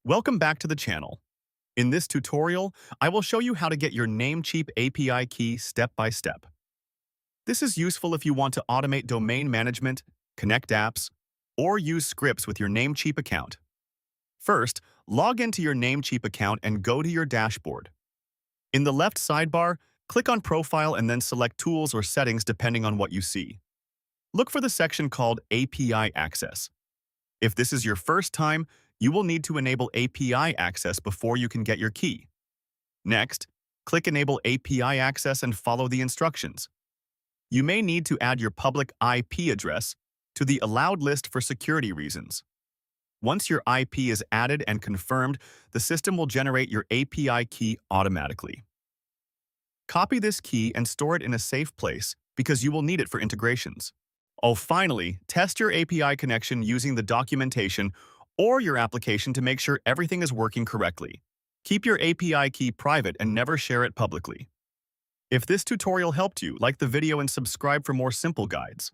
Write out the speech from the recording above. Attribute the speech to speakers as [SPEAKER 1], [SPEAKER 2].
[SPEAKER 1] Welcome back to the channel. In this tutorial, I will show you how to get your Namecheap API key step by step. This is useful if you want to automate domain management, connect apps, or use scripts with your Namecheap account. First, log into your Namecheap account and go to your dashboard. In the left sidebar, click on Profile and then select Tools or Settings depending on what you see. Look for the section called API Access. If this is your first time, you will need to enable API access before you can get your key. Next, click Enable API access and follow the instructions. You may need to add your public IP address to the allowed list for security reasons. Once your IP is added and confirmed, the system will generate your API key automatically. Copy this key and store it in a safe place because you will need it for integrations. Finally, test your API connection using the documentation or your application to make sure everything is working correctly. Keep your API key private and never share it publicly. If this tutorial helped you, like the video and subscribe for more simple guides.